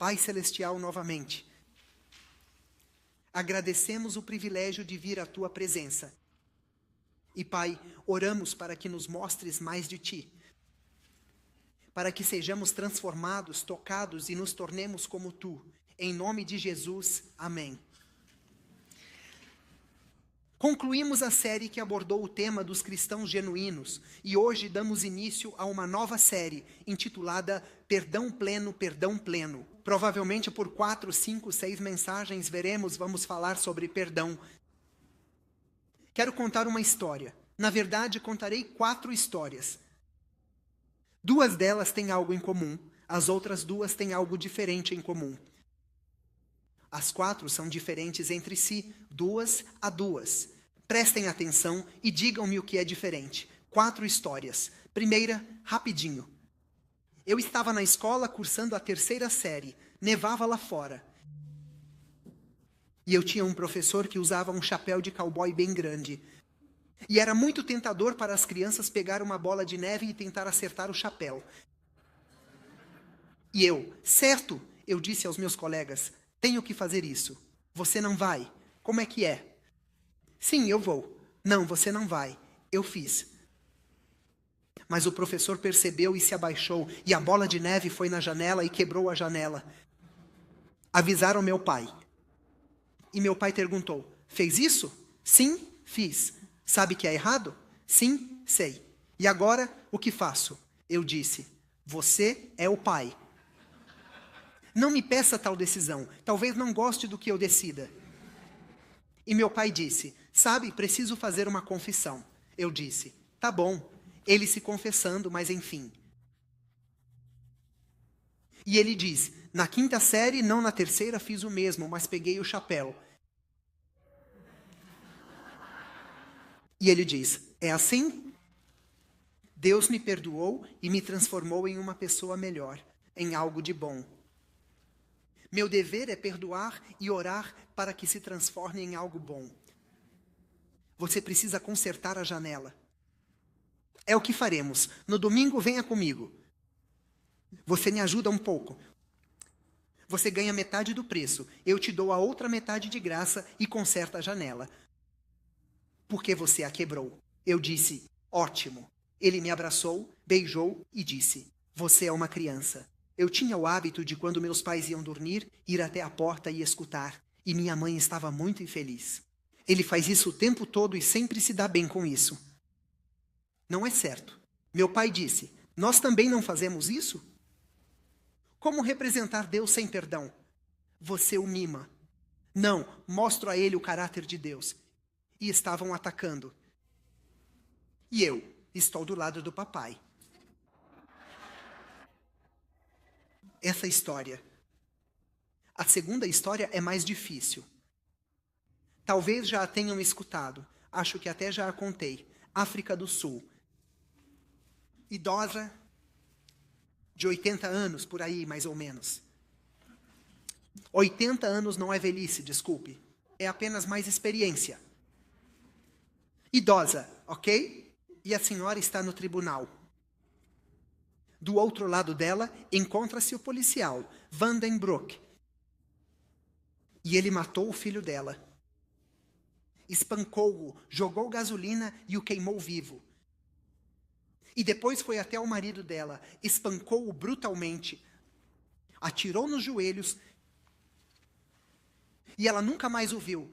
Pai Celestial, novamente, agradecemos o privilégio de vir à Tua presença. E, Pai, oramos para que nos mostres mais de Ti, para que sejamos transformados, tocados e nos tornemos como Tu. Em nome de Jesus, amém. Concluímos a série que abordou o tema dos cristãos genuínos e hoje damos início a uma nova série intitulada Perdão Pleno, Perdão Pleno. Provavelmente por 4, 5, 6 mensagens vamos falar sobre perdão. Quero contar uma história. Na verdade, contarei 4 histórias. 2 delas têm algo em comum, as outras 2 têm algo diferente em comum. As 4 são diferentes entre si, 2 a 2. Prestem atenção e digam-me o que é diferente. 4 histórias. Primeira, rapidinho. Eu estava na escola cursando a 3ª série. Nevava lá fora. E eu tinha um professor que usava um chapéu de cowboy bem grande. E era muito tentador para as crianças pegar uma bola de neve e tentar acertar o chapéu. E eu, certo, eu disse aos meus colegas, tenho que fazer isso. Você não vai. Como é que é? Sim, eu vou. Não, você não vai. Eu fiz. Mas o professor percebeu e se abaixou, e a bola de neve foi na janela e quebrou a janela. Avisaram meu pai. E meu pai perguntou, fez isso? Sim, fiz. Sabe que é errado? Sim, sei. E agora, o que faço? Eu disse, você é o pai. Não me peça tal decisão. Talvez não goste do que eu decida. E meu pai disse, sabe, preciso fazer uma confissão. Eu disse, tá bom. Ele se confessando, mas enfim. E ele diz, na 5ª série, não na 3ª, fiz o mesmo, mas peguei o chapéu. E ele diz, é assim? Deus me perdoou e me transformou em uma pessoa melhor, em algo de bom. Meu dever é perdoar e orar para que se transforme em algo bom. Você precisa consertar a janela. É o que faremos. No domingo, venha comigo. Você me ajuda um pouco. Você ganha metade do preço. Eu te dou a outra metade de graça e conserta a janela. Porque você a quebrou. Eu disse, ótimo. Ele me abraçou, beijou e disse, você é uma criança. Eu tinha o hábito de, quando meus pais iam dormir, ir até a porta e escutar. E minha mãe estava muito infeliz. Ele faz isso o tempo todo e sempre se dá bem com isso. Não é certo. Meu pai disse, nós também não fazemos isso? Como representar Deus sem perdão? Você o mima. Não, mostro a ele o caráter de Deus. E estavam atacando. E eu estou do lado do papai. Essa história. A segunda história é mais difícil. Talvez já a tenham escutado. Acho que até já a contei. África do Sul. Idosa, de 80 anos, por aí, mais ou menos. 80 anos não é velhice, desculpe. É apenas mais experiência. Idosa, ok? E a senhora está no tribunal. Do outro lado dela, encontra-se o policial, Vandenbroek. E ele matou o filho dela. Espancou-o, jogou gasolina e o queimou vivo. E depois foi até o marido dela, espancou-o brutalmente, atirou nos joelhos e ela nunca mais o viu.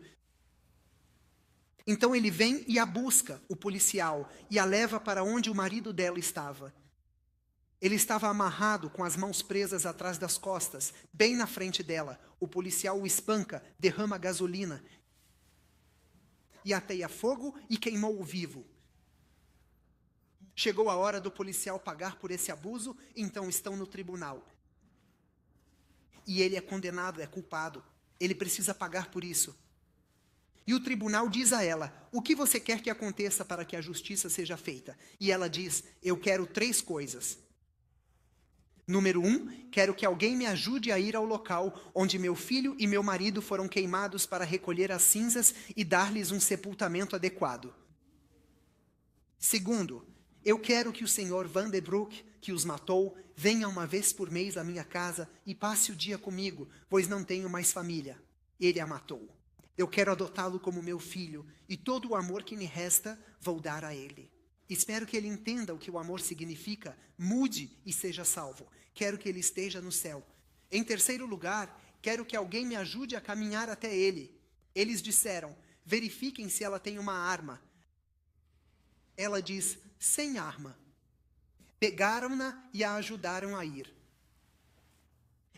Então ele vem e a busca, o policial, e a leva para onde o marido dela estava. Ele estava amarrado com as mãos presas atrás das costas, bem na frente dela. O policial o espanca, derrama gasolina e ateia fogo e queimou-o vivo. Chegou a hora do policial pagar por esse abuso, então estão no tribunal. E ele é condenado, é culpado. Ele precisa pagar por isso. E o tribunal diz a ela, o que você quer que aconteça para que a justiça seja feita? E ela diz, eu quero 3 coisas. Número 1, quero que alguém me ajude a ir ao local onde meu filho e meu marido foram queimados para recolher as cinzas e dar-lhes um sepultamento adequado. Segundo, eu quero que o senhor Vandenbroek que os matou, venha uma vez por mês à minha casa e passe o dia comigo, pois não tenho mais família. Ele a matou. Eu quero adotá-lo como meu filho, e todo o amor que me resta vou dar a ele. Espero que ele entenda o que o amor significa, mude e seja salvo. Quero que ele esteja no céu. Em terceiro lugar, quero que alguém me ajude a caminhar até ele. Eles disseram, verifiquem se ela tem uma arma. Ela diz, sem arma. Pegaram-na e a ajudaram a ir.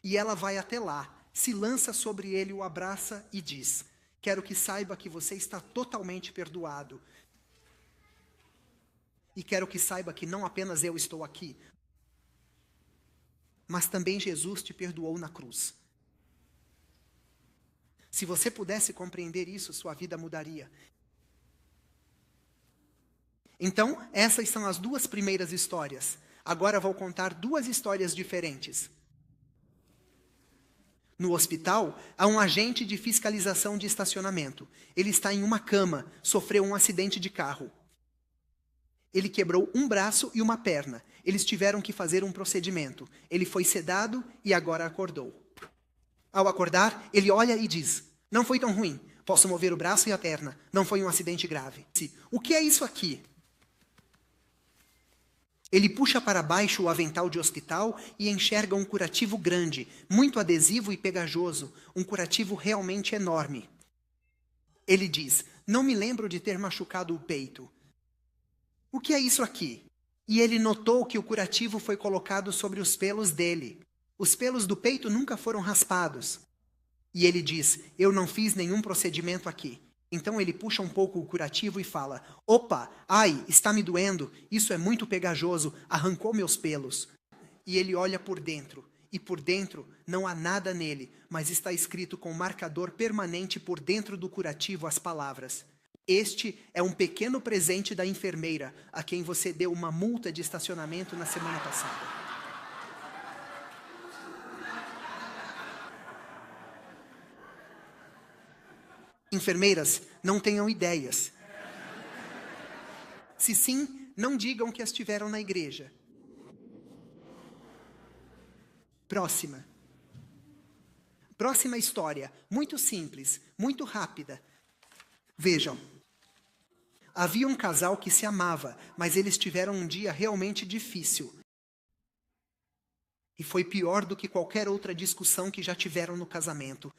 E ela vai até lá, se lança sobre ele, o abraça e diz, quero que saiba que você está totalmente perdoado. E quero que saiba que não apenas eu estou aqui, mas também Jesus te perdoou na cruz. Se você pudesse compreender isso, sua vida mudaria. Então, essas são as duas primeiras histórias. Agora vou contar duas histórias diferentes. No hospital, há um agente de fiscalização de estacionamento. Ele está em uma cama, sofreu um acidente de carro. Ele quebrou um braço e uma perna. Eles tiveram que fazer um procedimento. Ele foi sedado e agora acordou. Ao acordar, ele olha e diz, não foi tão ruim, posso mover o braço e a perna, não foi um acidente grave. O que é isso aqui? Ele puxa para baixo o avental de hospital e enxerga um curativo grande, muito adesivo e pegajoso, um curativo realmente enorme. Ele diz, não me lembro de ter machucado o peito. O que é isso aqui? E ele notou que o curativo foi colocado sobre os pelos dele. Os pelos do peito nunca foram raspados. E ele diz, eu não fiz nenhum procedimento aqui. Então ele puxa um pouco o curativo e fala, opa, ai, está me doendo, isso é muito pegajoso, arrancou meus pelos. E ele olha por dentro, e por dentro não há nada nele, mas está escrito com marcador permanente por dentro do curativo as palavras, este é um pequeno presente da enfermeira, a quem você deu uma multa de estacionamento na semana passada. Enfermeiras, não tenham ideias. Se sim, não digam que as tiveram na igreja. Próxima. Próxima história, muito simples, muito rápida. Vejam, havia um casal que se amava, mas eles tiveram um dia realmente difícil. E foi pior do que qualquer outra discussão que já tiveram no casamento.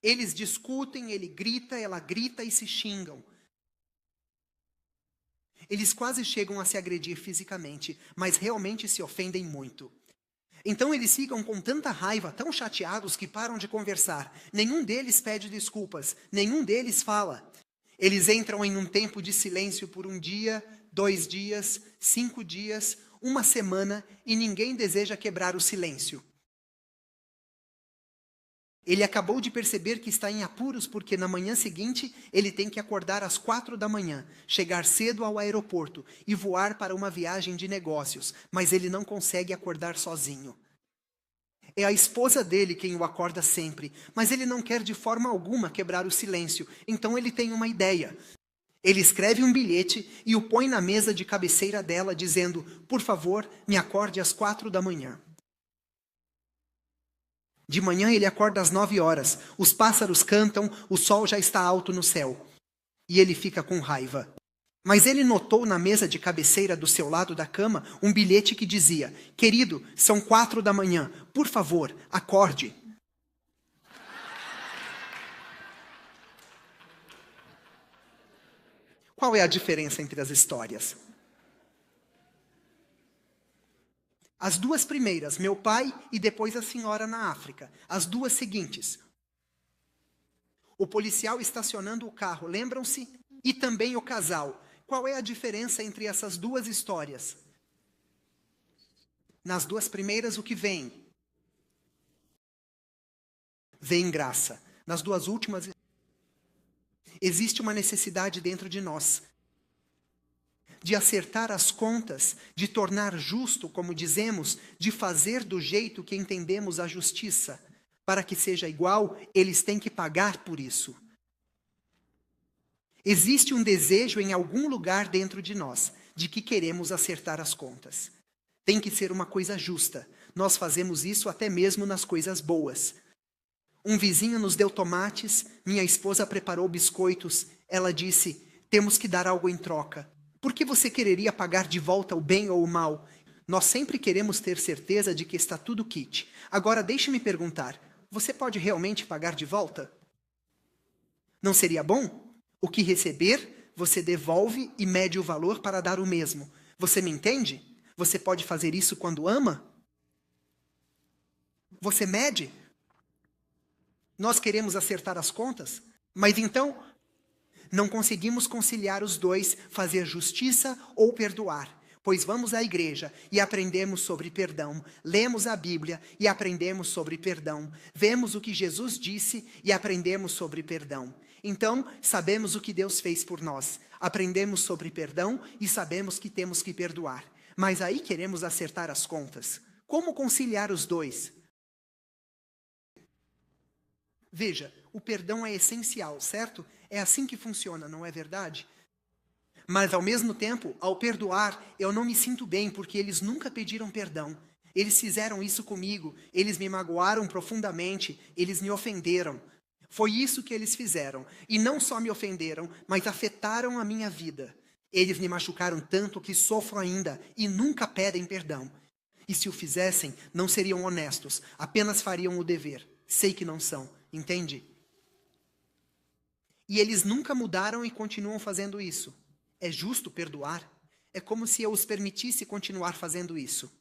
Eles discutem, ele grita, ela grita e se xingam. Eles quase chegam a se agredir fisicamente, mas realmente se ofendem muito. Então eles ficam com tanta raiva, tão chateados que param de conversar. Nenhum deles pede desculpas, nenhum deles fala. Eles entram em um tempo de silêncio por 1 dia, 2 dias, 5 dias, 1 semana e ninguém deseja quebrar o silêncio. Ele acabou de perceber que está em apuros porque na manhã seguinte ele tem que acordar às 4 da manhã, chegar cedo ao aeroporto e voar para uma viagem de negócios, mas ele não consegue acordar sozinho. É a esposa dele quem o acorda sempre, mas ele não quer de forma alguma quebrar o silêncio, então ele tem uma ideia. Ele escreve um bilhete e o põe na mesa de cabeceira dela, dizendo, por favor, me acorde às 4 da manhã. De manhã ele acorda às 9 horas, os pássaros cantam, o sol já está alto no céu. E ele fica com raiva. Mas ele notou na mesa de cabeceira do seu lado da cama um bilhete que dizia, querido, são 4 da manhã, por favor, acorde. Qual é a diferença entre as histórias? As duas primeiras, meu pai e depois a senhora na África. As duas seguintes. O policial estacionando o carro, lembram-se? E também o casal. Qual é a diferença entre essas duas histórias? Nas duas primeiras, o que vem? Vem graça. Nas duas últimas, existe uma necessidade dentro de nós de acertar as contas, de tornar justo, como dizemos, de fazer do jeito que entendemos a justiça. Para que seja igual, eles têm que pagar por isso. Existe um desejo em algum lugar dentro de nós, de que queremos acertar as contas. Tem que ser uma coisa justa. Nós fazemos isso até mesmo nas coisas boas. Um vizinho nos deu tomates, minha esposa preparou biscoitos. Ela disse, temos que dar algo em troca. Por que você quereria pagar de volta o bem ou o mal? Nós sempre queremos ter certeza de que está tudo quite. Agora deixe-me perguntar, você pode realmente pagar de volta? Não seria bom? O que receber, você devolve e mede o valor para dar o mesmo. Você me entende? Você pode fazer isso quando ama? Você mede? Nós queremos acertar as contas, mas então não conseguimos conciliar os dois, fazer justiça ou perdoar. Pois vamos à igreja e aprendemos sobre perdão, lemos a Bíblia e aprendemos sobre perdão, vemos o que Jesus disse e aprendemos sobre perdão. Então, sabemos o que Deus fez por nós, aprendemos sobre perdão e sabemos que temos que perdoar. Mas aí queremos acertar as contas. Como conciliar os dois? Veja, o perdão é essencial, certo? É assim que funciona, não é verdade? Mas, ao mesmo tempo, ao perdoar, eu não me sinto bem, porque eles nunca pediram perdão. Eles fizeram isso comigo, eles me magoaram profundamente, eles me ofenderam. Foi isso que eles fizeram. E não só me ofenderam, mas afetaram a minha vida. Eles me machucaram tanto que sofro ainda e nunca pedem perdão. E se o fizessem, não seriam honestos, apenas fariam o dever. Sei que não são, entende? E eles nunca mudaram e continuam fazendo isso. É justo perdoar? É como se eu os permitisse continuar fazendo isso.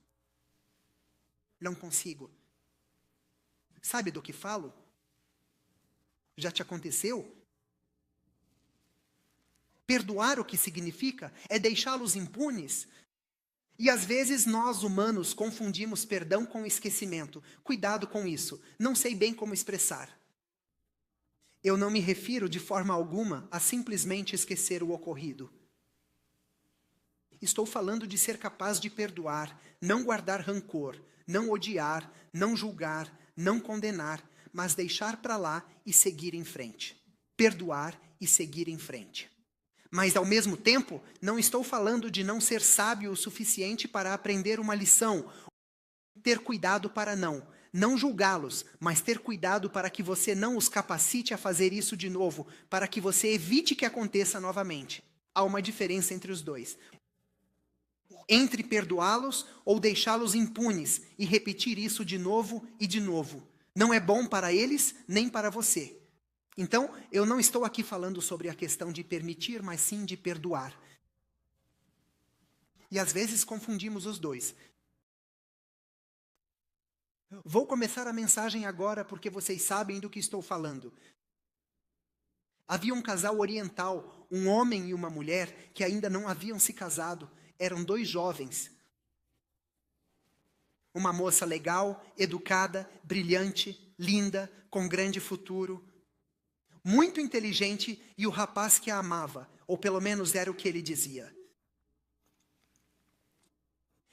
Não consigo. Sabe do que falo? Já te aconteceu? Perdoar o que significa é deixá-los impunes. E às vezes nós, humanos, confundimos perdão com esquecimento. Cuidado com isso. Não sei bem como expressar. Eu não me refiro de forma alguma a simplesmente esquecer o ocorrido. Estou falando de ser capaz de perdoar, não guardar rancor, não odiar, não julgar, não condenar, mas deixar para lá e seguir em frente. Perdoar e seguir em frente. Mas, ao mesmo tempo, não estou falando de não ser sábio o suficiente para aprender uma lição. Ter cuidado para não julgá-los, mas ter cuidado para que você não os capacite a fazer isso de novo, para que você evite que aconteça novamente. Há uma diferença entre os dois. Entre perdoá-los ou deixá-los impunes e repetir isso de novo e de novo. Não é bom para eles, nem para você. Então, eu não estou aqui falando sobre a questão de permitir, mas sim de perdoar. E às vezes confundimos os dois. Vou começar a mensagem agora porque vocês sabem do que estou falando. Havia um casal oriental, um homem e uma mulher, que ainda não haviam se casado. Eram dois jovens. Uma moça legal, educada, brilhante, linda, com grande futuro. Muito inteligente e o rapaz que a amava, ou pelo menos era o que ele dizia.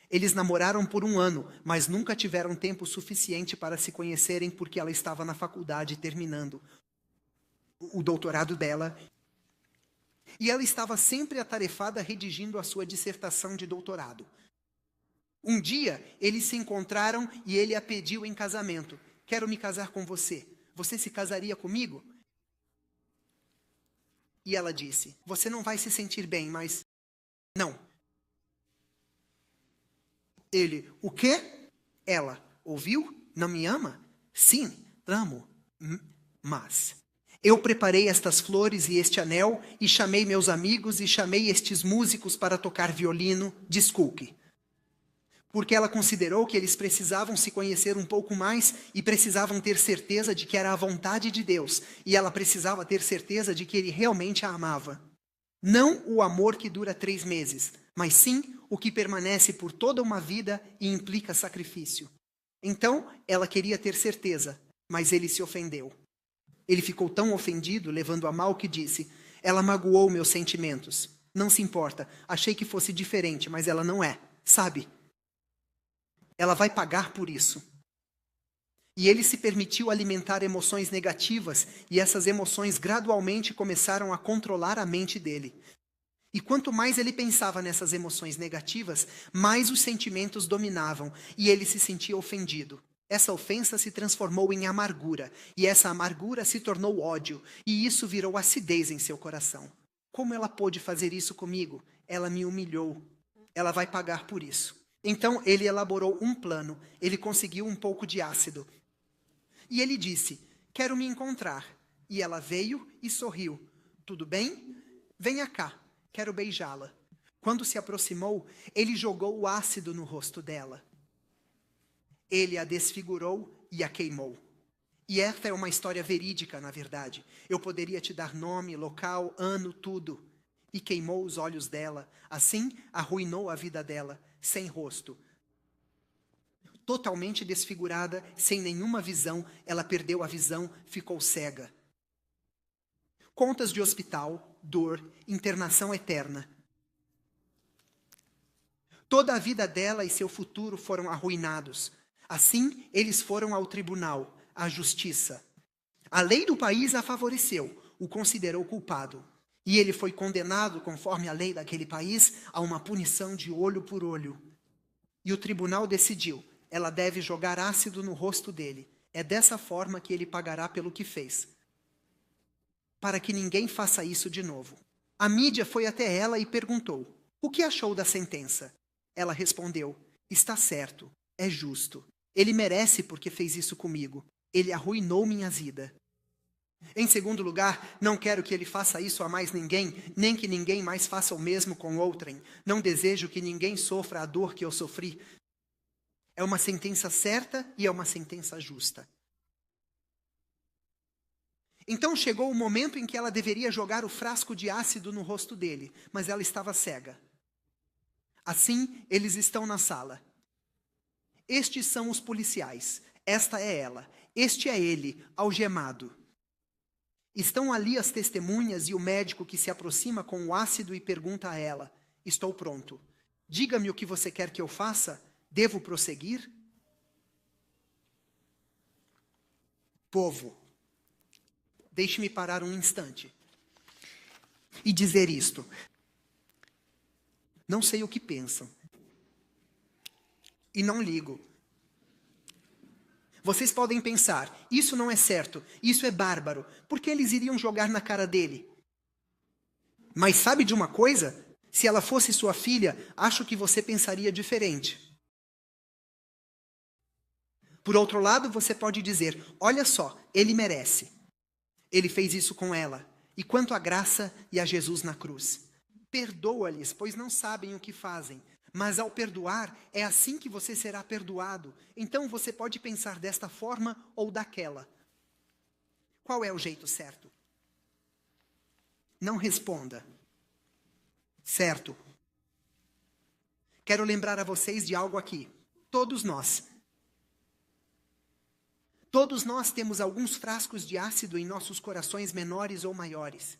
Eles namoraram por 1 ano, mas nunca tiveram tempo suficiente para se conhecerem porque ela estava na faculdade terminando o doutorado dela. E ela estava sempre atarefada redigindo a sua dissertação de doutorado. Um dia, eles se encontraram e ele a pediu em casamento. Quero me casar com você. Você se casaria comigo? E ela disse, você não vai se sentir bem, mas... Não. Ele, o quê? Ela, ouviu? Não me ama? Sim, amo. Mas... Eu preparei estas flores e este anel, e chamei meus amigos, e chamei estes músicos para tocar violino. Desculpe. Porque ela considerou que eles precisavam se conhecer um pouco mais, e precisavam ter certeza de que era a vontade de Deus, e ela precisava ter certeza de que ele realmente a amava. Não o amor que dura 3 meses, mas sim o que permanece por toda uma vida e implica sacrifício. Então, ela queria ter certeza, mas ele se ofendeu. Ele ficou tão ofendido, levando a mal, que disse, ela magoou meus sentimentos. Não se importa, achei que fosse diferente, mas ela não é, sabe? Ela vai pagar por isso. E ele se permitiu alimentar emoções negativas, e essas emoções gradualmente começaram a controlar a mente dele. E quanto mais ele pensava nessas emoções negativas, mais os sentimentos dominavam e ele se sentia ofendido. Essa ofensa se transformou em amargura, e essa amargura se tornou ódio, e isso virou acidez em seu coração. Como ela pôde fazer isso comigo? Ela me humilhou. Ela vai pagar por isso. Então ele elaborou um plano. Ele conseguiu um pouco de ácido. E ele disse: quero me encontrar. E ela veio e sorriu. Tudo bem? Venha cá. Quero beijá-la. Quando se aproximou, ele jogou o ácido no rosto dela. Ele a desfigurou e a queimou. E esta é uma história verídica, na verdade. Eu poderia te dar nome, local, ano, tudo. E queimou os olhos dela. Assim, arruinou a vida dela, sem rosto. Totalmente desfigurada, sem nenhuma visão, ela perdeu a visão, ficou cega. Contas de hospital, dor, internação eterna. Toda a vida dela e seu futuro foram arruinados. Assim, eles foram ao tribunal, à justiça. A lei do país a favoreceu, o considerou culpado. E ele foi condenado, conforme a lei daquele país, a uma punição de olho por olho. E o tribunal decidiu, ela deve jogar ácido no rosto dele. É dessa forma que ele pagará pelo que fez. Para que ninguém faça isso de novo. A mídia foi até ela e perguntou: o que achou da sentença? Ela respondeu: está certo, é justo. Ele merece porque fez isso comigo. Ele arruinou minha vida. Em segundo lugar, não quero que ele faça isso a mais ninguém, nem que ninguém mais faça o mesmo com outrem. Não desejo que ninguém sofra a dor que eu sofri. É uma sentença certa e é uma sentença justa. Então chegou o momento em que ela deveria jogar o frasco de ácido no rosto dele, mas ela estava cega. Assim, eles estão na sala. Estes são os policiais. Esta é ela. Este é ele, algemado. Estão ali as testemunhas e o médico que se aproxima com o ácido e pergunta a ela: estou pronto. Diga-me o que você quer que eu faça? Devo prosseguir? Povo, deixe-me parar um instante e dizer isto. Não sei o que pensam. E não ligo. Vocês podem pensar, isso não é certo, isso é bárbaro, porque eles iriam jogar na cara dele. Mas sabe de uma coisa? Se ela fosse sua filha, acho que você pensaria diferente. Por outro lado, você pode dizer, olha só, ele merece. Ele fez isso com ela. E quanto à graça e a Jesus na cruz. Perdoa-lhes, pois não sabem o que fazem. Mas ao perdoar, é assim que você será perdoado. Então você pode pensar desta forma ou daquela. Qual é o jeito certo? Não responda. Certo. Quero lembrar a vocês de algo aqui. Todos nós temos alguns frascos de ácido em nossos corações menores ou maiores.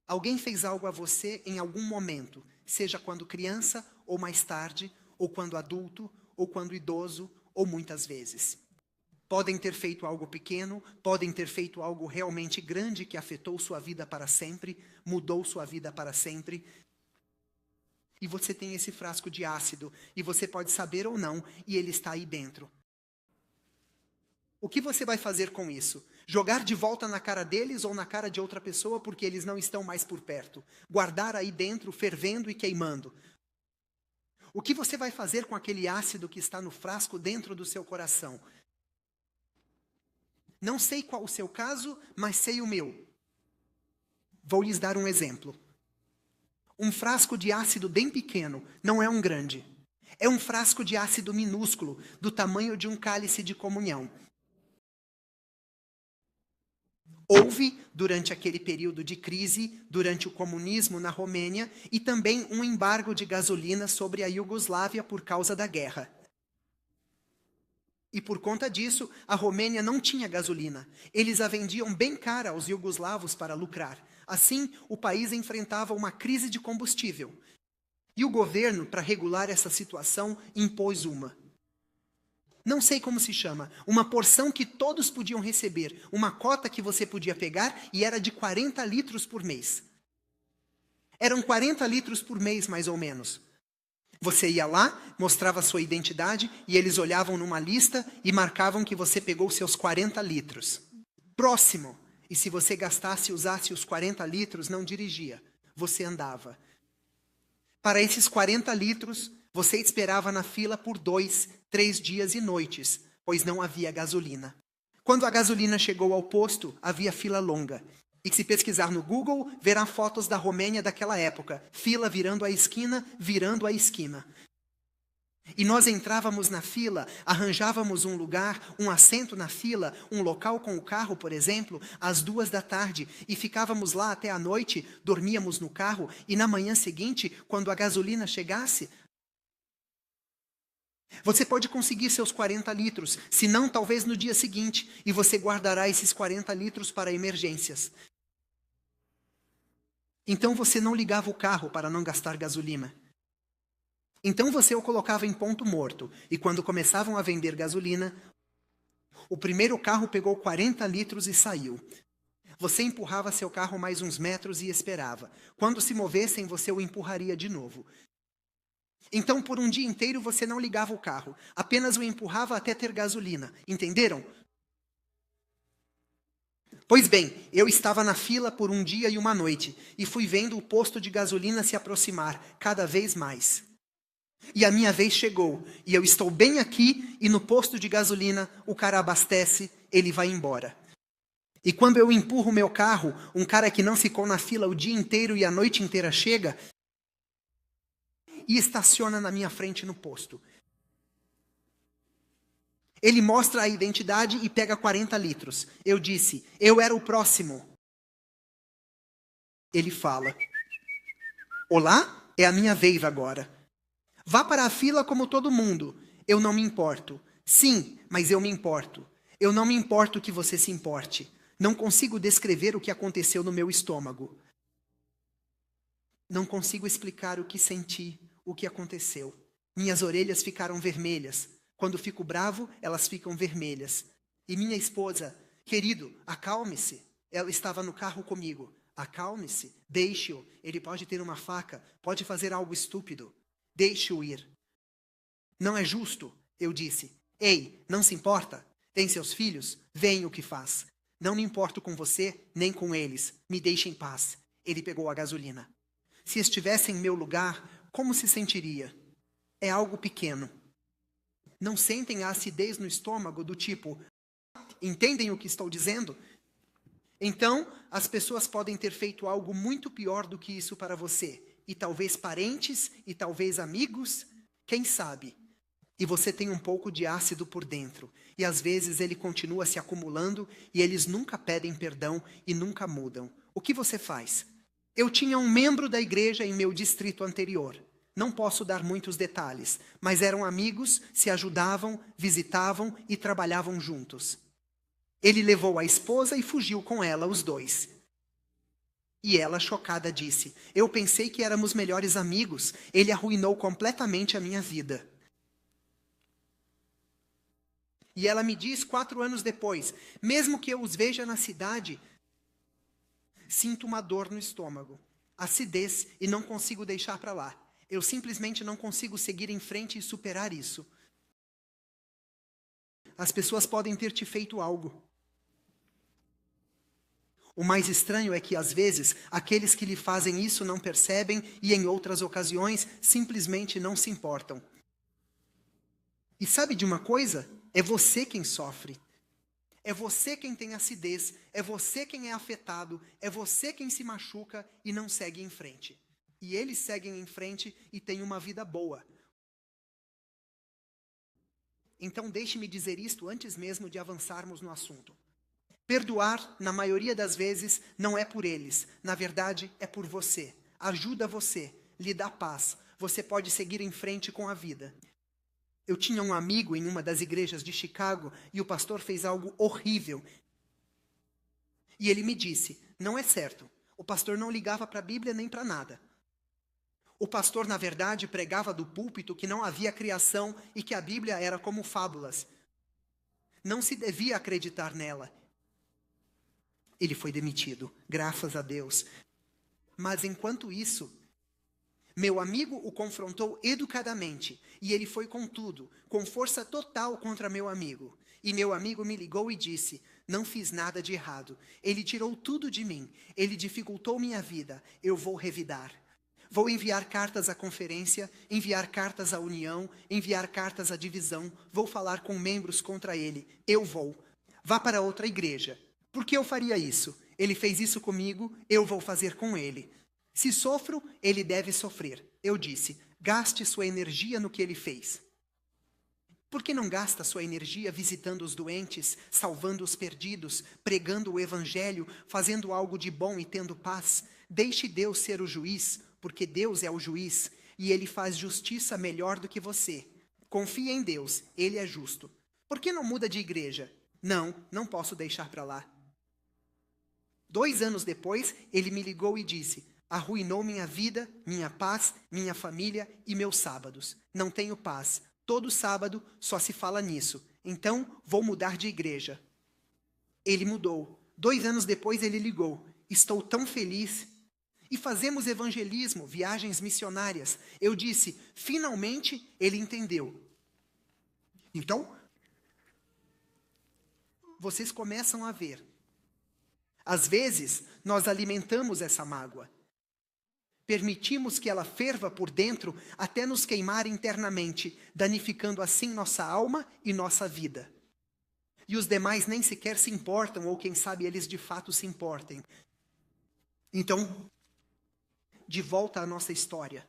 Alguém fez algo a você em algum momento, seja quando criança, ou mais tarde, ou quando adulto, ou quando idoso, ou muitas vezes. Podem ter feito algo pequeno, podem ter feito algo realmente grande que afetou sua vida para sempre, mudou sua vida para sempre. E você tem esse frasco de ácido, e você pode saber ou não, e ele está aí dentro. O que você vai fazer com isso? Jogar de volta na cara deles ou na cara de outra pessoa porque eles não estão mais por perto? Guardar aí dentro, fervendo e queimando? O que você vai fazer com aquele ácido que está no frasco dentro do seu coração? Não sei qual o seu caso, mas sei o meu. Vou lhes dar um exemplo. Um frasco de ácido bem pequeno, não é um grande. É um frasco de ácido minúsculo, do tamanho de um cálice de comunhão. Houve, durante aquele período de crise, durante o comunismo na Romênia, e também um embargo de gasolina sobre a Iugoslávia por causa da guerra. E por conta disso, a Romênia não tinha gasolina. Eles a vendiam bem cara aos iugoslavos para lucrar. Assim, o país enfrentava uma crise de combustível. E o governo, para regular essa situação, impôs uma. Não sei como se chama, uma porção que todos podiam receber, uma cota que você podia pegar e era de 40 litros por mês. Eram 40 litros por mês, mais ou menos. Você ia lá, mostrava sua identidade e eles olhavam numa lista e marcavam que você pegou seus 40 litros. Próximo. E se você gastasse e usasse os 40 litros, não dirigia. Você andava. Para esses 40 litros, você esperava na fila por 2, 3 dias e noites, pois não havia gasolina. Quando a gasolina chegou ao posto, havia fila longa. E se pesquisar no Google, verá fotos da Romênia daquela época. Fila virando a esquina, virando a esquina. E nós entrávamos na fila, arranjávamos um lugar, um assento na fila, um local com o carro, por exemplo, às 2 da tarde, e ficávamos lá até a noite, dormíamos no carro, e na manhã seguinte, quando a gasolina chegasse, você pode conseguir seus 40 litros, se não, talvez no dia seguinte, e você guardará esses 40 litros para emergências. Então você não ligava o carro para não gastar gasolina. Então você o colocava em ponto morto, e quando começavam a vender gasolina, o primeiro carro pegou 40 litros e saiu. Você empurrava seu carro mais uns metros e esperava. Quando se movessem, você o empurraria de novo. Então, por um dia inteiro, você não ligava o carro, apenas o empurrava até ter gasolina. Entenderam? Pois bem, eu estava na fila por um dia e uma noite, e fui vendo o posto de gasolina se aproximar cada vez mais. E a minha vez chegou, e eu estou bem aqui, e no posto de gasolina, o cara abastece, ele vai embora. E quando eu empurro meu carro, um cara que não ficou na fila o dia inteiro e a noite inteira chega, e estaciona na minha frente no posto. Ele mostra a identidade e pega 40 litros. Eu disse, eu era o próximo. Ele fala, olá, é a minha vez agora. Vá para a fila como todo mundo. Eu não me importo. Sim, mas eu me importo. Eu não me importo que você se importe. Não consigo descrever o que aconteceu no meu estômago. Não consigo explicar o que senti, o que aconteceu. Minhas orelhas ficaram vermelhas. Quando fico bravo, elas ficam vermelhas. E minha esposa, querido, acalme-se. Ela estava no carro comigo. Acalme-se, deixe-o. Ele pode ter uma faca, pode fazer algo estúpido. Deixe-o ir. Não é justo, eu disse. Ei, não se importa? Tem seus filhos? Veem o que faz. Não me importo com você, nem com eles. Me deixe em paz. Ele pegou a gasolina. Se estivesse em meu lugar, como se sentiria? É algo pequeno. Não sentem a acidez no estômago do tipo, entendem o que estou dizendo? Então, as pessoas podem ter feito algo muito pior do que isso para você. E talvez parentes, e talvez amigos, quem sabe? E você tem um pouco de ácido por dentro. E às vezes ele continua se acumulando e eles nunca pedem perdão e nunca mudam. O que você faz? Eu tinha um membro da igreja em meu distrito anterior. Não posso dar muitos detalhes, mas eram amigos, se ajudavam, visitavam e trabalhavam juntos. Ele levou a esposa e fugiu com ela, os dois. E ela, chocada, disse, eu pensei que éramos melhores amigos. Ele arruinou completamente a minha vida. E ela me diz 4 anos depois, mesmo que eu os veja na cidade, sinto uma dor no estômago, acidez e não consigo deixar para lá. Eu simplesmente não consigo seguir em frente e superar isso. As pessoas podem ter te feito algo. O mais estranho é que, às vezes, aqueles que lhe fazem isso não percebem e, em outras ocasiões, simplesmente não se importam. E sabe de uma coisa? É você quem sofre. É você quem tem acidez. É você quem é afetado. É você quem se machuca e não segue em frente. E eles seguem em frente e têm uma vida boa. Então, deixe-me dizer isto antes mesmo de avançarmos no assunto. Perdoar, na maioria das vezes, não é por eles. Na verdade, é por você. Ajuda você, lhe dá paz. Você pode seguir em frente com a vida. Eu tinha um amigo em uma das igrejas de Chicago e o pastor fez algo horrível. E ele me disse, não é certo. O pastor não ligava para a Bíblia nem para nada. O pastor, na verdade, pregava do púlpito que não havia criação e que a Bíblia era como fábulas. Não se devia acreditar nela. Ele foi demitido, graças a Deus. Mas enquanto isso, meu amigo o confrontou educadamente, e ele foi com tudo, com força total contra meu amigo. E meu amigo me ligou e disse: não fiz nada de errado. Ele tirou tudo de mim. Ele dificultou minha vida. Eu vou revidar. Vou enviar cartas à conferência, enviar cartas à união, enviar cartas à divisão. Vou falar com membros contra ele. Eu vou. Vá para outra igreja. Por que eu faria isso? Ele fez isso comigo, eu vou fazer com ele. Se sofro, ele deve sofrer. Eu disse: gaste sua energia no que ele fez. Por que não gasta sua energia visitando os doentes, salvando os perdidos, pregando o evangelho, fazendo algo de bom e tendo paz? Deixe Deus ser o juiz, porque Deus é o juiz, e Ele faz justiça melhor do que você. Confie em Deus, Ele é justo. Por que não muda de igreja? Não posso deixar para lá. 2 anos depois, ele me ligou e disse: arruinou minha vida, minha paz, minha família e meus sábados. Não tenho paz. Todo sábado só se fala nisso. Então, vou mudar de igreja. Ele mudou. 2 anos depois, ele ligou: estou tão feliz. E fazemos evangelismo, viagens missionárias. Eu disse: finalmente ele entendeu. Então, vocês começam a ver. Às vezes, nós alimentamos essa mágoa. Permitimos que ela ferva por dentro até nos queimar internamente, danificando assim nossa alma e nossa vida. E os demais nem sequer se importam, ou quem sabe eles de fato se importem. Então, de volta à nossa história.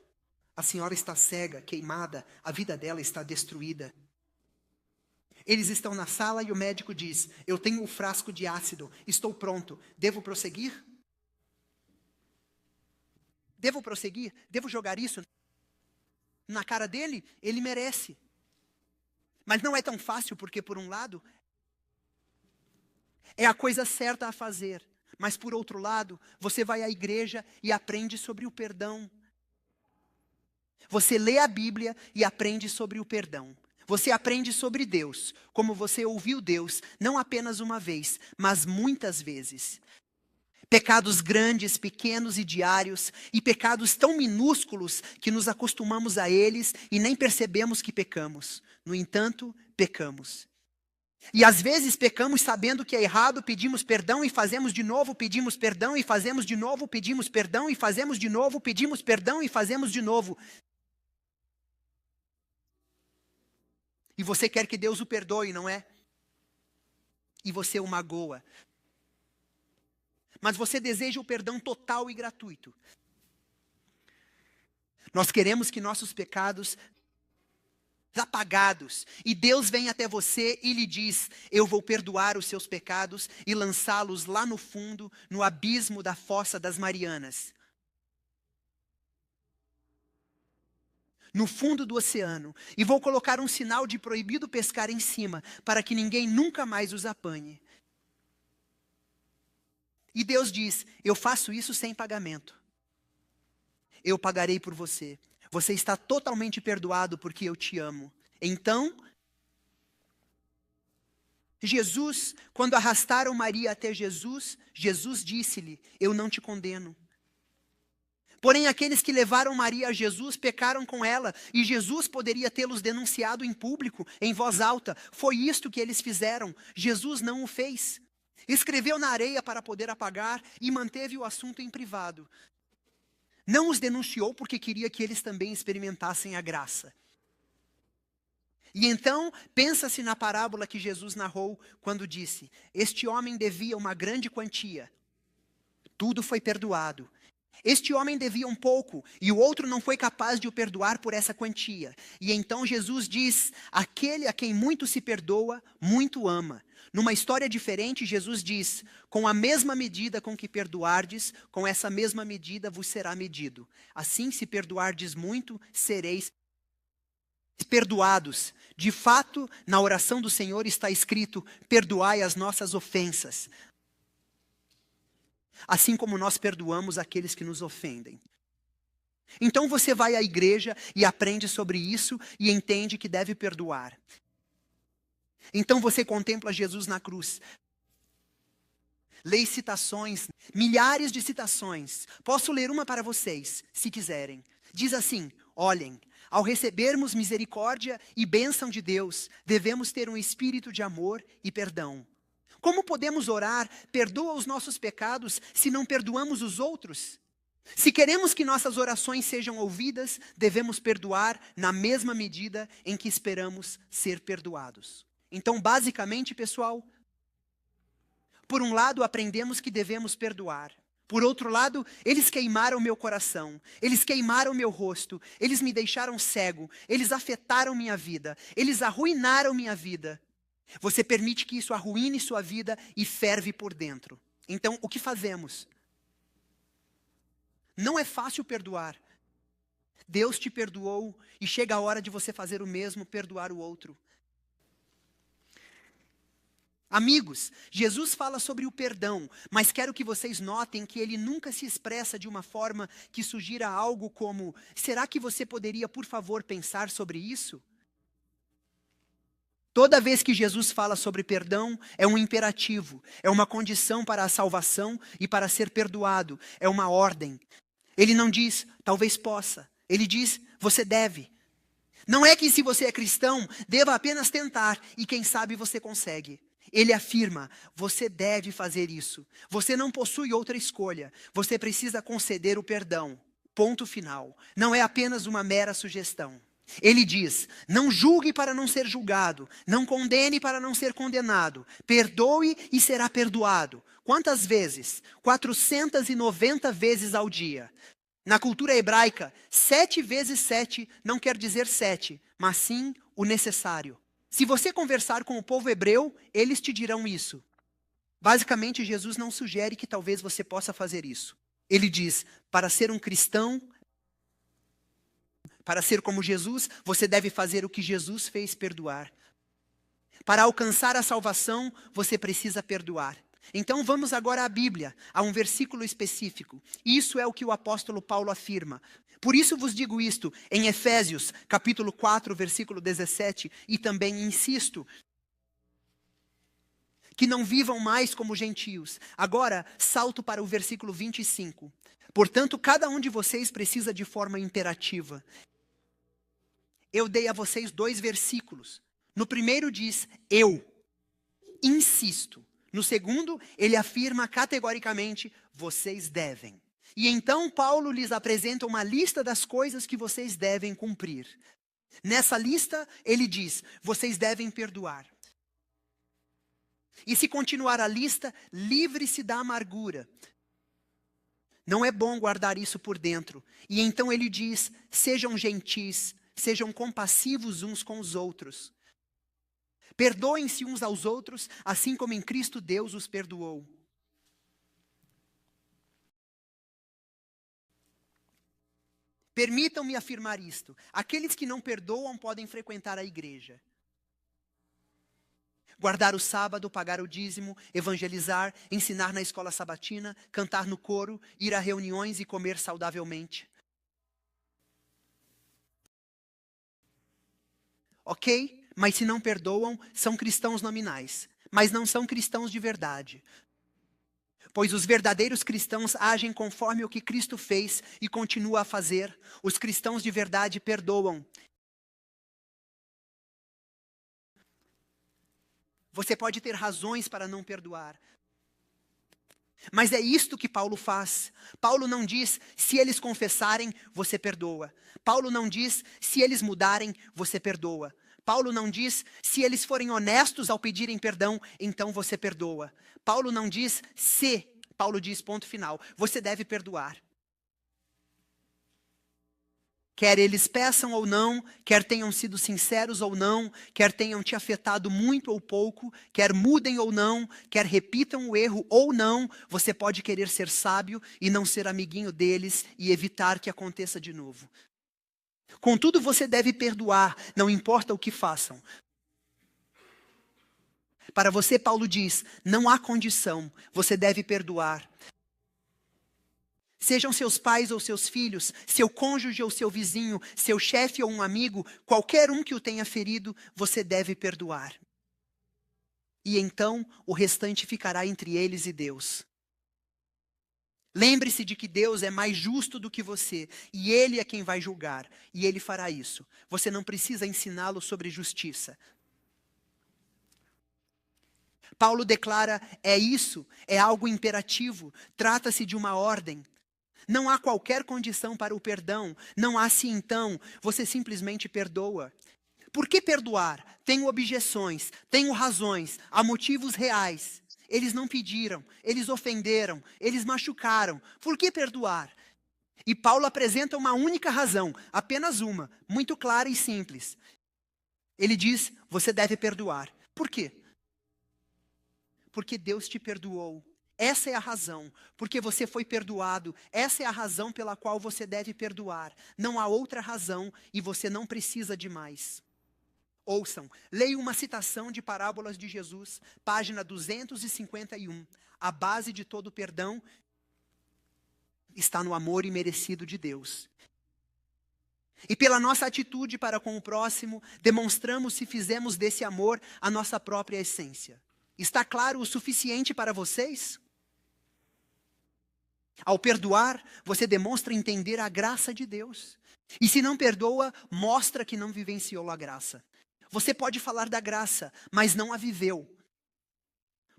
A senhora está cega, queimada, a vida dela está destruída. Eles estão na sala e o médico diz: eu tenho um frasco de ácido, estou pronto, devo prosseguir? Devo prosseguir? Devo jogar isso na cara dele? Ele merece. Mas não é tão fácil, porque por um lado, é a coisa certa a fazer. Mas por outro lado, você vai à igreja e aprende sobre o perdão. Você lê a Bíblia e aprende sobre o perdão. Você aprende sobre Deus, como você ouviu Deus, não apenas uma vez, mas muitas vezes. Pecados grandes, pequenos e diários, e pecados tão minúsculos que nos acostumamos a eles e nem percebemos que pecamos. No entanto, pecamos. E às vezes pecamos sabendo que é errado, pedimos perdão e fazemos de novo, pedimos perdão e fazemos de novo, pedimos perdão e fazemos de novo, pedimos perdão e fazemos de novo. E você quer que Deus o perdoe, não é? E você o magoa. Mas você deseja o perdão total e gratuito. Nós queremos que nossos pecados apagados. E Deus vem até você e lhe diz: eu vou perdoar os seus pecados e lançá-los lá no fundo, no abismo da fossa das Marianas. No fundo do oceano, e vou colocar um sinal de proibido pescar em cima, para que ninguém nunca mais os apanhe. E Deus diz: eu faço isso sem pagamento. Eu pagarei por você. Você está totalmente perdoado porque eu te amo. Então, Jesus, quando arrastaram Maria até Jesus, Jesus disse-lhe: eu não te condeno. Porém, aqueles que levaram Maria a Jesus pecaram com ela, e Jesus poderia tê-los denunciado em público, em voz alta. Foi isto que eles fizeram. Jesus não o fez. Escreveu na areia para poder apagar e manteve o assunto em privado. Não os denunciou porque queria que eles também experimentassem a graça. E então, pensa-se na parábola que Jesus narrou quando disse: este homem devia uma grande quantia. Tudo foi perdoado. Este homem devia um pouco, e o outro não foi capaz de o perdoar por essa quantia. E então Jesus diz: aquele a quem muito se perdoa, muito ama. Numa história diferente, Jesus diz: com a mesma medida com que perdoardes, com essa mesma medida vos será medido. Assim, se perdoardes muito, sereis perdoados. De fato, na oração do Senhor está escrito: perdoai as nossas ofensas, assim como nós perdoamos aqueles que nos ofendem. Então você vai à igreja e aprende sobre isso e entende que deve perdoar. Então você contempla Jesus na cruz. Leia citações, milhares de citações. Posso ler uma para vocês, se quiserem. Diz assim: olhem, ao recebermos misericórdia e bênção de Deus, devemos ter um espírito de amor e perdão. Como podemos orar, perdoa os nossos pecados, se não perdoamos os outros? Se queremos que nossas orações sejam ouvidas, devemos perdoar na mesma medida em que esperamos ser perdoados. Então, basicamente, pessoal, por um lado, aprendemos que devemos perdoar. Por outro lado, eles queimaram meu coração, eles queimaram meu rosto, eles me deixaram cego, eles afetaram minha vida, eles arruinaram minha vida. Você permite que isso arruine sua vida e ferve por dentro. Então, o que fazemos? Não é fácil perdoar. Deus te perdoou e chega a hora de você fazer o mesmo, perdoar o outro. Amigos, Jesus fala sobre o perdão, mas quero que vocês notem que ele nunca se expressa de uma forma que sugira algo como: será que você poderia, por favor, pensar sobre isso? Toda vez que Jesus fala sobre perdão, é um imperativo, é uma condição para a salvação e para ser perdoado, é uma ordem. Ele não diz, talvez possa, ele diz, você deve. Não é que se você é cristão, deva apenas tentar e quem sabe você consegue. Ele afirma, você deve fazer isso. Você não possui outra escolha. Você precisa conceder o perdão. Ponto final. Não é apenas uma mera sugestão. Ele diz, não julgue para não ser julgado. Não condene para não ser condenado. Perdoe e será perdoado. Quantas vezes? 490 vezes ao dia. Na cultura hebraica, 7 vezes 7 não quer dizer 7, mas sim o necessário. Se você conversar com o povo hebreu, eles te dirão isso. Basicamente, Jesus não sugere que talvez você possa fazer isso. Ele diz, para ser um cristão, para ser como Jesus, você deve fazer o que Jesus fez, perdoar. Para alcançar a salvação, você precisa perdoar. Então vamos agora à Bíblia, a um versículo específico. Isso é o que o apóstolo Paulo afirma. Por isso vos digo isto, em Efésios, capítulo 4, versículo 17, e também insisto, que não vivam mais como gentios. Agora, salto para o versículo 25. Portanto, cada um de vocês precisa de forma imperativa. Eu dei a vocês 2 versículos. No primeiro diz, eu insisto. No segundo, ele afirma categoricamente, vocês devem. E então Paulo lhes apresenta uma lista das coisas que vocês devem cumprir. Nessa lista, ele diz, vocês devem perdoar. E se continuar a lista, livre-se da amargura. Não é bom guardar isso por dentro. E então ele diz, sejam gentis, sejam compassivos uns com os outros. Perdoem-se uns aos outros, assim como em Cristo Deus os perdoou. Permitam-me afirmar isto. Aqueles que não perdoam podem frequentar a igreja. Guardar o sábado, pagar o dízimo, evangelizar, ensinar na escola sabatina, cantar no coro, ir a reuniões e comer saudavelmente. Ok? Mas se não perdoam, são cristãos nominais. Mas não são cristãos de verdade. Pois os verdadeiros cristãos agem conforme o que Cristo fez e continua a fazer. Os cristãos de verdade perdoam. Você pode ter razões para não perdoar. Mas é isto que Paulo faz. Paulo não diz, se eles confessarem, você perdoa. Paulo não diz, se eles mudarem, você perdoa. Paulo não diz, se eles forem honestos ao pedirem perdão, então você perdoa. Paulo não diz, se. Paulo diz, ponto final, você deve perdoar. Quer eles peçam ou não, quer tenham sido sinceros ou não, quer tenham te afetado muito ou pouco, quer mudem ou não, quer repitam o erro ou não, você pode querer ser sábio e não ser amiguinho deles e evitar que aconteça de novo. Contudo, você deve perdoar, não importa o que façam. Para você, Paulo diz, não há condição, você deve perdoar. Sejam seus pais ou seus filhos, seu cônjuge ou seu vizinho, seu chefe ou um amigo, qualquer um que o tenha ferido, você deve perdoar. e então o restante ficará entre eles e Deus. Lembre-se de que Deus é mais justo do que você, e Ele é quem vai julgar, e Ele fará isso. Você não precisa ensiná-lo sobre justiça. Paulo declara, é algo imperativo, trata-se de uma ordem. Não há qualquer condição para o perdão, não há se então, você simplesmente perdoa. Por que perdoar? Tenho objeções, tenho razões, há motivos reais. Eles não pediram, eles ofenderam, eles machucaram. Por que perdoar? E Paulo apresenta uma única razão, apenas uma, muito clara e simples. Ele diz, você deve perdoar. Por quê? Porque Deus te perdoou. Essa é a razão. Porque você foi perdoado. Essa é a razão pela qual você deve perdoar. Não há outra razão e você não precisa de mais. Ouçam, leio uma citação de Parábolas de Jesus, página 251. A base de todo perdão está no amor imerecido de Deus. E pela nossa atitude para com o próximo, demonstramos se fizemos desse amor a nossa própria essência. Está claro o suficiente para vocês? Ao perdoar, você demonstra entender a graça de Deus. E se não perdoa, mostra que não vivenciou a graça. Você pode falar da graça, mas não a viveu.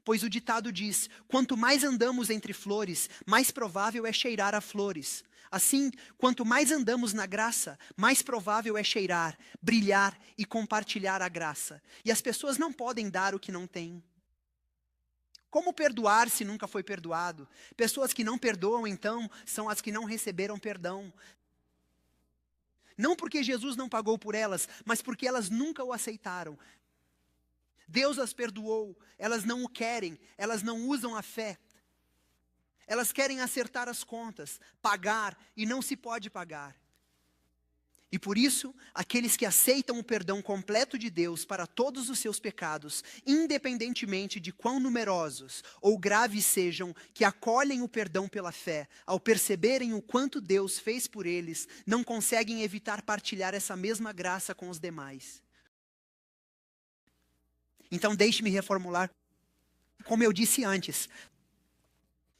Pois o ditado diz, quanto mais andamos entre flores, mais provável é cheirar a flores. Assim, quanto mais andamos na graça, mais provável é cheirar, brilhar e compartilhar a graça. E as pessoas não podem dar o que não têm. Como perdoar se nunca foi perdoado? Pessoas que não perdoam, então, são as que não receberam perdão. Não porque Jesus não pagou por elas, mas porque elas nunca o aceitaram. Deus as perdoou, elas não o querem, elas não usam a fé. Elas querem acertar as contas, pagar, e não se pode pagar. E por isso, aqueles que aceitam o perdão completo de Deus para todos os seus pecados, independentemente de quão numerosos ou graves sejam, que acolhem o perdão pela fé, ao perceberem o quanto Deus fez por eles, não conseguem evitar partilhar essa mesma graça com os demais. Então deixe-me reformular, como eu disse antes.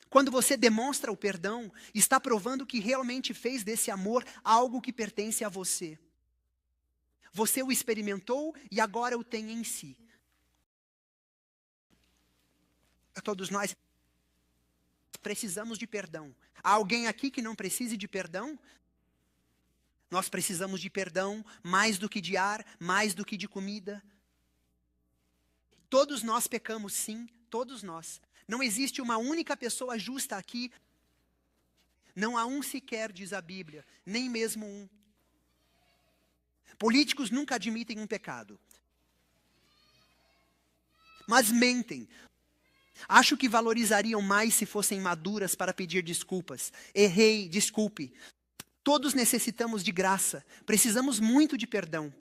Quando você demonstra o perdão, está provando que realmente fez desse amor algo que pertence a você. Você o experimentou e agora o tem em si. Todos nós precisamos de perdão. Há alguém aqui que não precise de perdão? Nós precisamos de perdão mais do que de ar, mais do que de comida. Todos nós pecamos, sim, todos nós. Não existe uma única pessoa justa aqui. Não há um sequer, diz a Bíblia, nem mesmo um. Políticos nunca admitem um pecado. Mas mentem. Acho que valorizariam mais se fossem maduras para pedir desculpas. Errei, desculpe. Todos necessitamos de graça. Precisamos muito de perdão.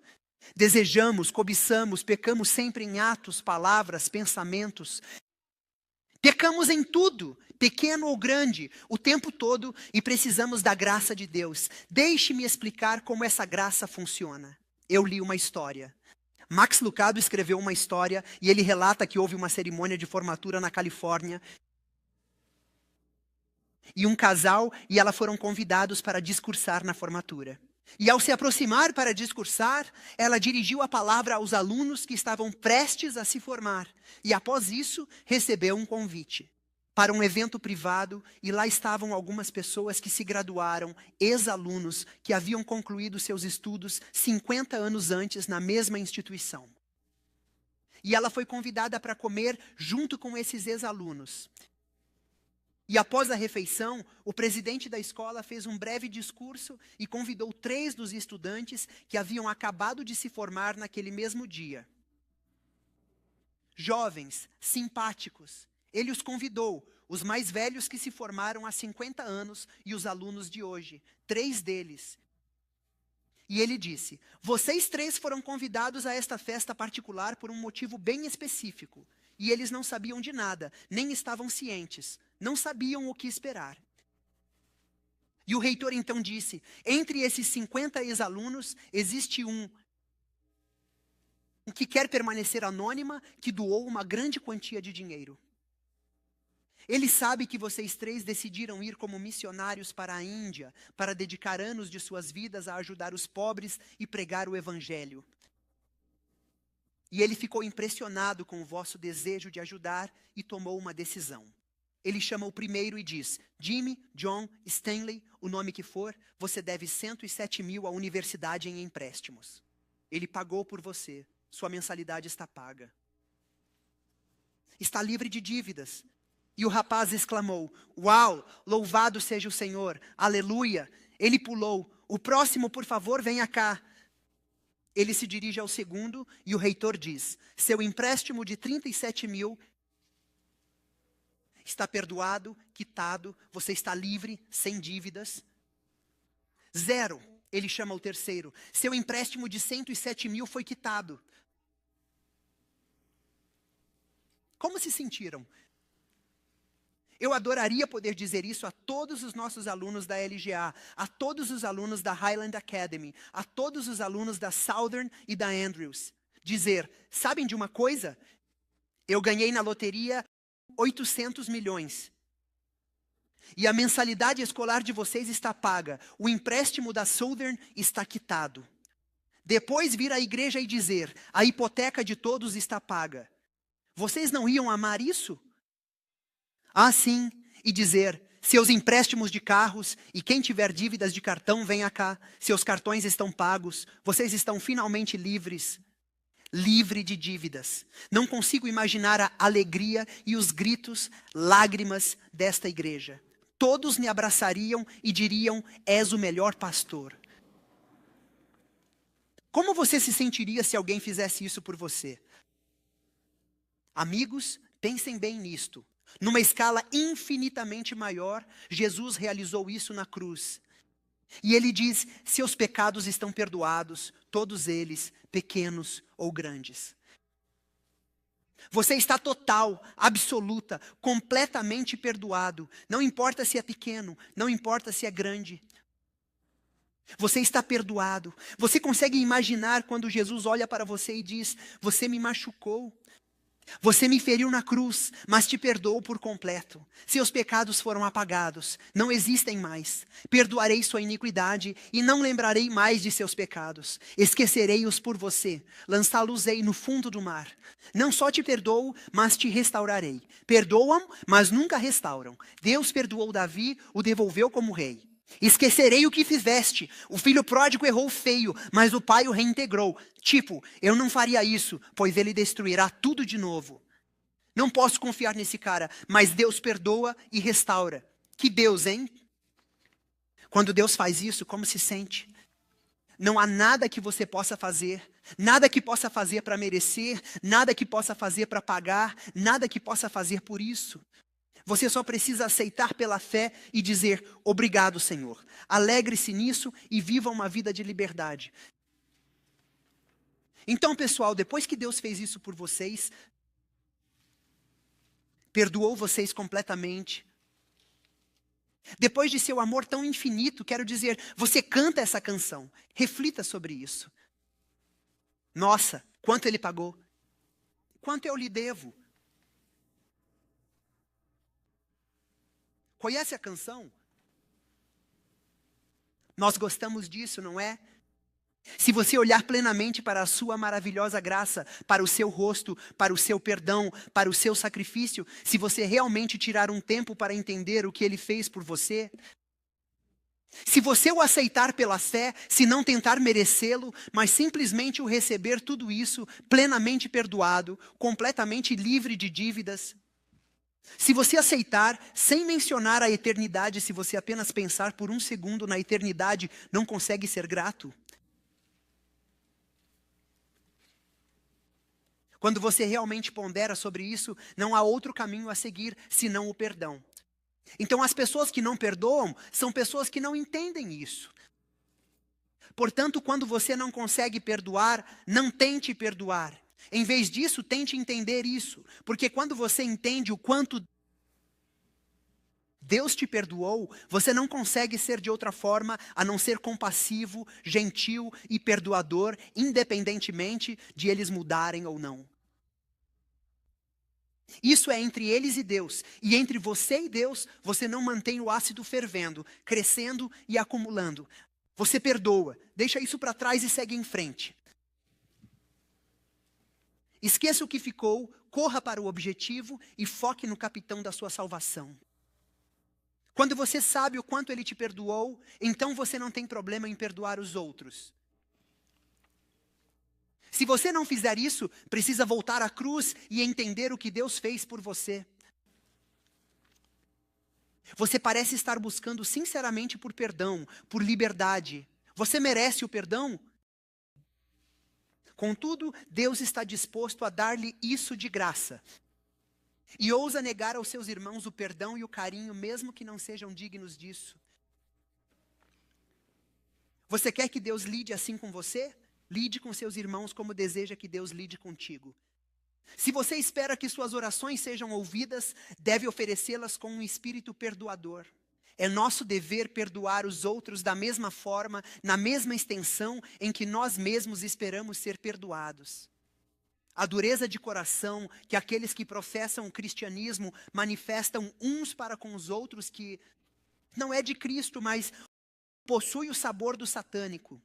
Desejamos, cobiçamos, pecamos sempre em atos, palavras, pensamentos. Pecamos em tudo, pequeno ou grande, o tempo todo, e precisamos da graça de Deus. Deixe-me explicar como essa graça funciona. Eu li uma história. Max Lucado escreveu uma história e ele relata que houve uma cerimônia de formatura na Califórnia. E um casal e ela foram convidados para discursar na formatura. E ao se aproximar para discursar, ela dirigiu a palavra aos alunos que estavam prestes a se formar. E após isso, recebeu um convite para um evento privado. E lá estavam algumas pessoas que se graduaram, ex-alunos, que haviam concluído seus estudos 50 anos antes na mesma instituição. E ela foi convidada para comer junto com esses ex-alunos. E após a refeição, o presidente da escola fez um breve discurso e convidou 3 dos estudantes que haviam acabado de se formar naquele mesmo dia. Jovens, simpáticos, ele os convidou, os mais velhos que se formaram há 50 anos e os alunos de hoje, 3 deles. E ele disse, vocês 3 foram convidados a esta festa particular por um motivo bem específico. E eles não sabiam de nada, nem estavam cientes. Não sabiam o que esperar. E o reitor então disse, entre esses 50 ex-alunos, existe um que quer permanecer anônima, que doou uma grande quantia de dinheiro. Ele sabe que vocês três decidiram ir como missionários para a Índia, para dedicar anos de suas vidas a ajudar os pobres e pregar o Evangelho. E ele ficou impressionado com o vosso desejo de ajudar e tomou uma decisão. Ele chama o primeiro e diz: Jimmy, John, Stanley, o nome que for, você deve 107 mil à universidade em empréstimos. Ele pagou por você, sua mensalidade está paga. Está livre de dívidas. E o rapaz exclamou: uau, louvado seja o Senhor, aleluia. Ele pulou: o próximo, por favor, venha cá. Ele se dirige ao segundo e o reitor diz: seu empréstimo de 37 mil está perdoado, quitado, você está livre, sem dívidas. 0, ele chama o terceiro: seu empréstimo de 107 mil foi quitado. Como se sentiram? Eu adoraria poder dizer isso a todos os nossos alunos da LGA, a todos os alunos da Highland Academy, a todos os alunos da Southern e da Andrews. Dizer: sabem de uma coisa? Eu ganhei na loteria 800 milhões. E a mensalidade escolar de vocês está paga. O empréstimo da Southern está quitado. Depois vir à igreja e dizer: a hipoteca de todos está paga. Vocês não iam amar isso? Ah, sim, e dizer: seus empréstimos de carros e quem tiver dívidas de cartão, venha cá. Seus cartões estão pagos, vocês estão finalmente livres. Livre de dívidas. Não consigo imaginar a alegria e os gritos, lágrimas desta igreja. Todos me abraçariam e diriam: és o melhor pastor. Como você se sentiria se alguém fizesse isso por você? Amigos, pensem bem nisto. Numa escala infinitamente maior, Jesus realizou isso na cruz. E ele diz: seus pecados estão perdoados, todos eles, pequenos ou grandes. Você está total, absoluta, completamente perdoado. Não importa se é pequeno, não importa se é grande. Você está perdoado. Você consegue imaginar quando Jesus olha para você e diz: você me machucou. Você me feriu na cruz, mas te perdoo por completo. Seus pecados foram apagados, não existem mais. Perdoarei sua iniquidade e não lembrarei mais de seus pecados. Esquecerei-os por você, lançá-los-ei no fundo do mar. Não só te perdoo, mas te restaurarei. Perdoam, mas nunca restauram. Deus perdoou Davi, o devolveu como rei. Esquecerei o que fizeste. O filho pródigo errou feio, mas o pai o reintegrou. Tipo, eu não faria isso, pois ele destruirá tudo de novo. Não posso confiar nesse cara, mas Deus perdoa e restaura. Que Deus, hein? Quando Deus faz isso, como se sente? Não há nada que você possa fazer, nada que possa fazer para merecer, nada que possa fazer para pagar, nada que possa fazer por isso. Você só precisa aceitar pela fé e dizer: obrigado, Senhor. Alegre-se nisso e viva uma vida de liberdade. Então, pessoal, depois que Deus fez isso por vocês, perdoou vocês completamente. Depois de seu amor tão infinito, quero dizer, você canta essa canção. Reflita sobre isso. Nossa, quanto ele pagou? Quanto eu lhe devo? Conhece a canção? Nós gostamos disso, não é? Se você olhar plenamente para a sua maravilhosa graça, para o seu rosto, para o seu perdão, para o seu sacrifício, se você realmente tirar um tempo para entender o que ele fez por você, se você o aceitar pela fé, se não tentar merecê-lo, mas simplesmente o receber tudo isso, plenamente perdoado, completamente livre de dívidas, se você aceitar, sem mencionar a eternidade, se você apenas pensar por um segundo na eternidade, não consegue ser grato? Quando você realmente pondera sobre isso, não há outro caminho a seguir, senão o perdão. Então as pessoas que não perdoam, são pessoas que não entendem isso. Portanto, quando você não consegue perdoar, não tente perdoar. Em vez disso, tente entender isso. Porque quando você entende o quanto Deus te perdoou, você não consegue ser de outra forma a não ser compassivo, gentil e perdoador, independentemente de eles mudarem ou não. Isso é entre eles e Deus. E entre você e Deus, você não mantém o ácido fervendo, crescendo e acumulando. Você perdoa, deixa isso para trás e segue em frente. Esqueça o que ficou, corra para o objetivo e foque no capitão da sua salvação. Quando você sabe o quanto ele te perdoou, então você não tem problema em perdoar os outros. Se você não fizer isso, precisa voltar à cruz e entender o que Deus fez por você. Você parece estar buscando sinceramente por perdão, por liberdade. Você merece o perdão? Contudo, Deus está disposto a dar-lhe isso de graça. E ousa negar aos seus irmãos o perdão e o carinho, mesmo que não sejam dignos disso. Você quer que Deus lide assim com você? Lide com seus irmãos como deseja que Deus lide contigo. Se você espera que suas orações sejam ouvidas, deve oferecê-las com um espírito perdoador. É nosso dever perdoar os outros da mesma forma, na mesma extensão em que nós mesmos esperamos ser perdoados. A dureza de coração que aqueles que professam o cristianismo manifestam uns para com os outros, que não é de Cristo, mas possui o sabor do satânico.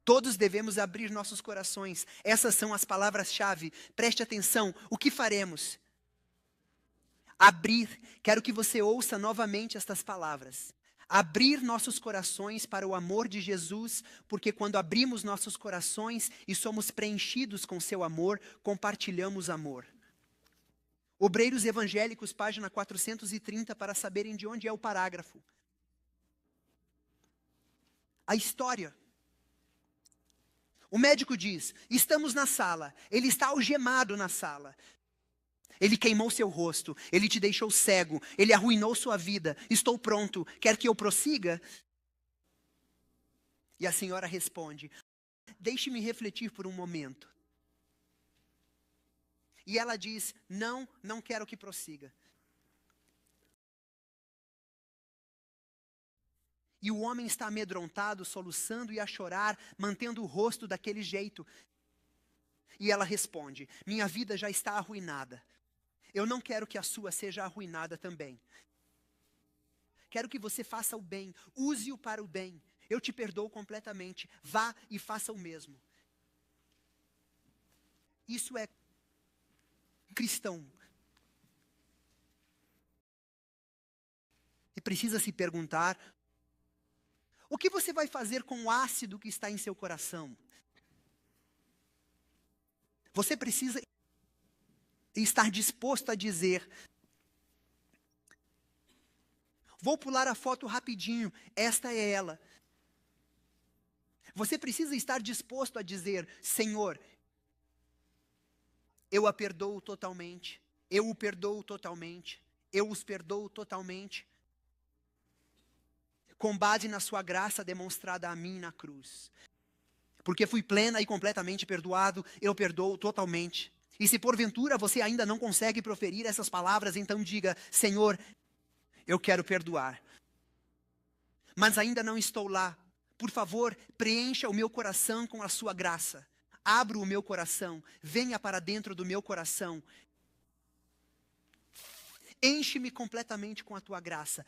Todos devemos abrir nossos corações. Essas são as palavras-chave. Preste atenção. O que faremos? Abrir. Quero que você ouça novamente estas palavras. Abrir nossos corações para o amor de Jesus, porque quando abrimos nossos corações e somos preenchidos com seu amor, compartilhamos amor. Obreiros Evangélicos, página 430, para saberem de onde é o parágrafo. A história. O médico diz, estamos na sala, ele está algemado na sala. Ele queimou seu rosto, ele te deixou cego, ele arruinou sua vida. Estou pronto, quer que eu prossiga? E a senhora responde, deixe-me refletir por um momento. E ela diz, não quero que prossiga. E o homem está amedrontado, soluçando e a chorar, mantendo o rosto daquele jeito. E ela responde, minha vida já está arruinada. Eu não quero que a sua seja arruinada também. Quero que você faça o bem, use-o para o bem. Eu te perdoo completamente, vá e faça o mesmo. Isso é cristão. E precisa se perguntar, o que você vai fazer com o ácido que está em seu coração? Você precisa estar disposto a dizer, vou pular a foto rapidinho, esta é ela. Você precisa estar disposto a dizer, Senhor, eu a perdoo totalmente, eu o perdoo totalmente, eu os perdoo totalmente, com base na sua graça demonstrada a mim na cruz. Porque fui plena e completamente perdoado, eu perdoo totalmente. E se porventura você ainda não consegue proferir essas palavras, então diga, Senhor, eu quero perdoar. Mas ainda não estou lá. Por favor, preencha o meu coração com a sua graça. Abra o meu coração, venha para dentro do meu coração. Enche-me completamente com a tua graça.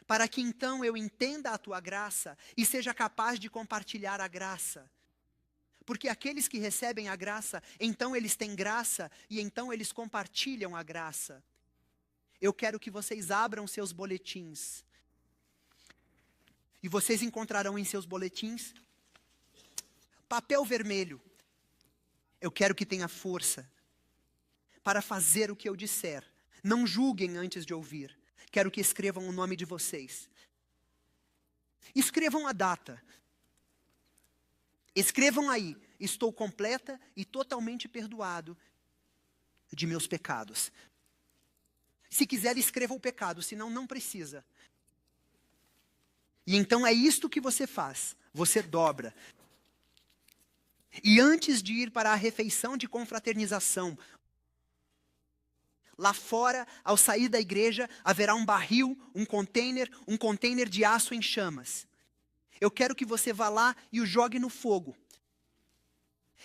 Para que então eu entenda a tua graça e seja capaz de compartilhar a graça. Porque aqueles que recebem a graça, então eles têm graça e então eles compartilham a graça. Eu quero que vocês abram seus boletins. E vocês encontrarão em seus boletins papel vermelho. Eu quero que tenha força para fazer o que eu disser. Não julguem antes de ouvir. Quero que escrevam o nome de vocês. Escrevam a data. Escrevam aí, estou completa e totalmente perdoado de meus pecados. Se quiser, escreva o pecado, senão não precisa. E então é isto que você faz, você dobra. E antes de ir para a refeição de confraternização, Lá fora, ao sair da igreja, haverá um barril, um container de aço em chamas. Eu quero que você vá lá e o jogue no fogo.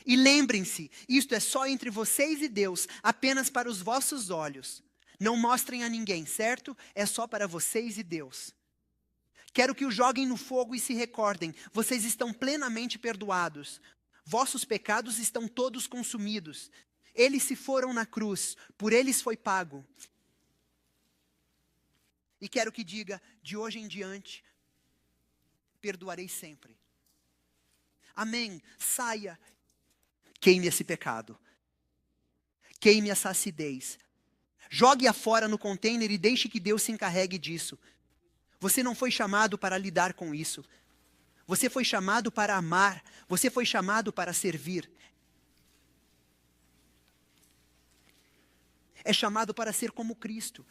E lembrem-se, isto é só entre vocês e Deus, apenas para os vossos olhos. Não mostrem a ninguém, certo? É só para vocês e Deus. Quero que o joguem no fogo e se recordem, vocês estão plenamente perdoados. Vossos pecados estão todos consumidos. Eles se foram na cruz, por eles foi pago. E quero que diga, de hoje em diante, perdoarei sempre. Amém. Saia. Queime esse pecado. Queime essa acidez. Jogue-a fora no container e deixe que Deus se encarregue disso. Você não foi chamado para lidar com isso. Você foi chamado para amar. Você foi chamado para servir. É chamado para ser como Cristo.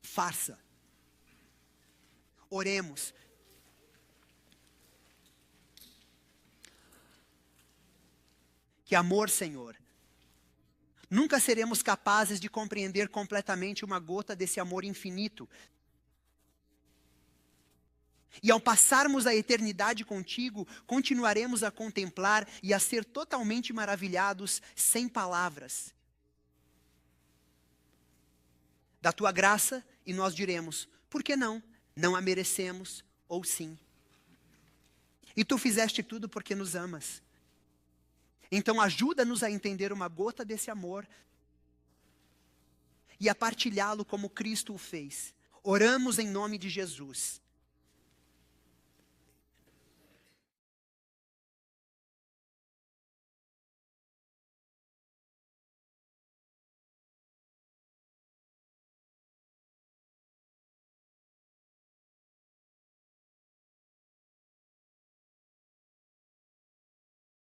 Faça. Oremos. Que amor, Senhor. Nunca seremos capazes de compreender completamente uma gota desse amor infinito. E ao passarmos a eternidade contigo, continuaremos a contemplar e a ser totalmente maravilhados, sem palavras. Da tua graça, e nós diremos, por que não? Não a merecemos, ou sim. E tu fizeste tudo porque nos amas. Então ajuda-nos a entender uma gota desse amor e a partilhá-lo como Cristo o fez. Oramos em nome de Jesus.